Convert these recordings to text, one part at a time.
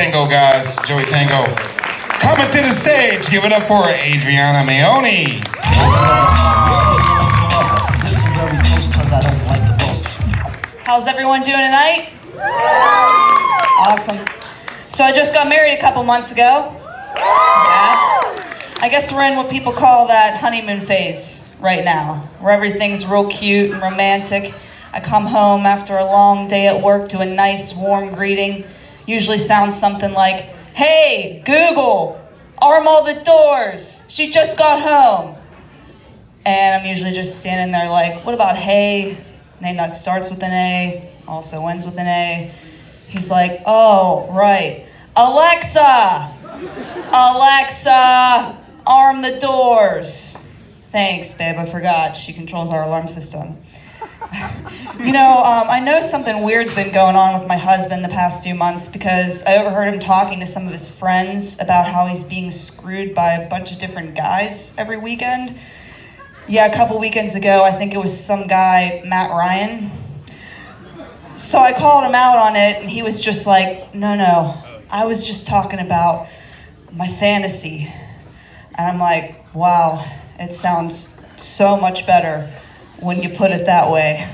Tango, guys, Joey Tango. Coming to the stage, give it up for Adriana Maoni. How's everyone doing tonight? Awesome. So I just got married a couple months ago. Yeah. I guess we're in what people call that honeymoon phase right now, where everything's real cute and romantic. I come home after a long day at work to a nice warm greeting. Usually sounds something like, "Hey, Google, arm all the doors. She just got home." And I'm usually just standing there like, what about hey? Name that starts with an A, also ends with an A. He's like, oh, right. Alexa, arm the doors. Thanks, babe, I forgot. She controls our alarm system. You know, I know something weird's been going on with my husband the past few months because I overheard him talking to some of his friends about how he's being screwed by a bunch of different guys every weekend. Yeah, a couple weekends ago, I think it was some guy, Matt Ryan. So I called him out on it, and he was just like, no, I was just talking about my fantasy. And I'm like, wow, it sounds so much better when you put it that way.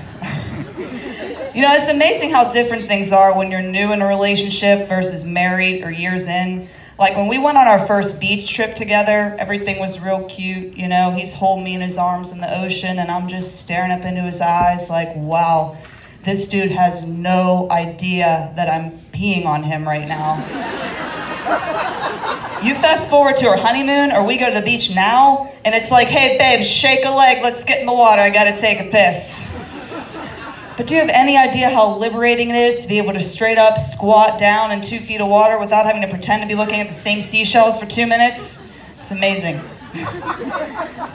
You know, it's amazing how different things are when you're new in a relationship versus married or years in. Like when we went on our first beach trip together, everything was real cute, you know, he's holding me in his arms in the ocean and I'm just staring up into his eyes like, wow, this dude has no idea that I'm peeing on him right now. You fast forward to our honeymoon or we go to the beach now and it's like, hey babe, shake a leg, let's get in the water, I gotta take a piss. But do you have any idea how liberating it is to be able to straight up squat down in 2 feet of water without having to pretend to be looking at the same seashells for 2 minutes? It's amazing.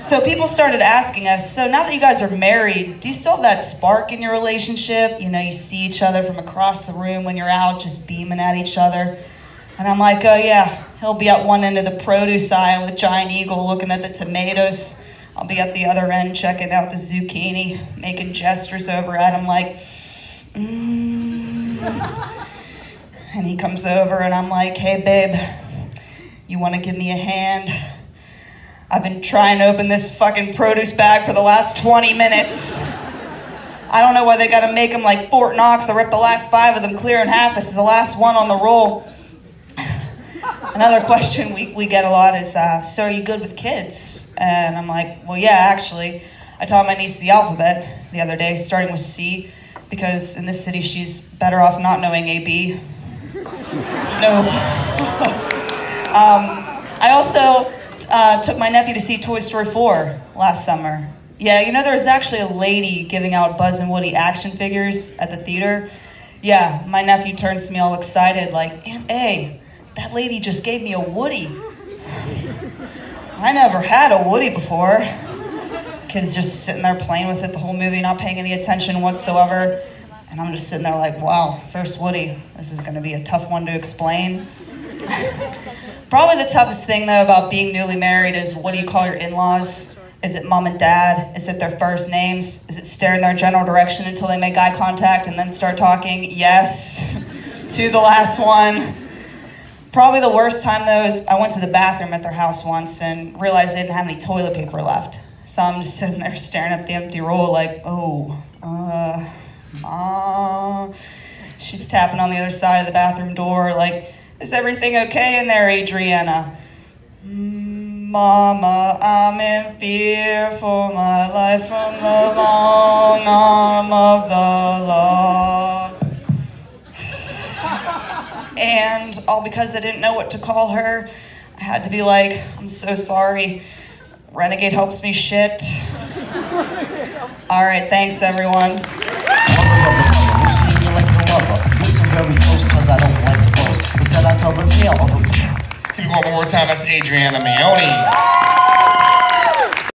So people started asking us, so now that you guys are married, do you still have that spark in your relationship? You know, you see each other from across the room when you're out just beaming at each other. And I'm like, oh yeah, he'll be at one end of the produce aisle with Giant Eagle looking at the tomatoes. I'll be at the other end checking out the zucchini, making gestures over at him like, And he comes over and I'm like, hey babe, you wanna give me a hand? I've been trying to open this fucking produce bag for the last 20 minutes. I don't know why they gotta make them like Fort Knox. I ripped the last 5 of them clear in half. This is the last one on the roll. Another question we get a lot is, so are you good with kids? And I'm like, well, yeah, actually. I taught my niece the alphabet the other day, starting with C, because in this city she's better off not knowing AB. Nope. I also took my nephew to see Toy Story 4 last summer. Yeah, you know, there was actually a lady giving out Buzz and Woody action figures at the theater. Yeah, my nephew turns to me all excited like, Aunt A, that lady just gave me a Woody. I never had a Woody before. Kid's just sitting there playing with it the whole movie, not paying any attention whatsoever. And I'm just sitting there like, wow, first Woody. This is gonna be a tough one to explain. Probably the toughest thing though about being newly married is what do you call your in-laws? Is it mom and dad? Is it their first names? Is it stare in their general direction until they make eye contact and then start talking? Yes, to the last one. Probably the worst time though is I went to the bathroom at their house once and realized they didn't have any toilet paper left. So I'm just sitting there staring at the empty roll like, oh, she's tapping on the other side of the bathroom door like, is everything okay in there, Adriana? Mama, I'm in fear for my life from the long arm of the law. And all because I didn't know what to call her, I had to be like, I'm so sorry. Renegade helps me shit. All right, thanks everyone. Listen very close cause I don't like to boast. Instead I tell the tale of Keep going one more time, that's Adriana Maoni.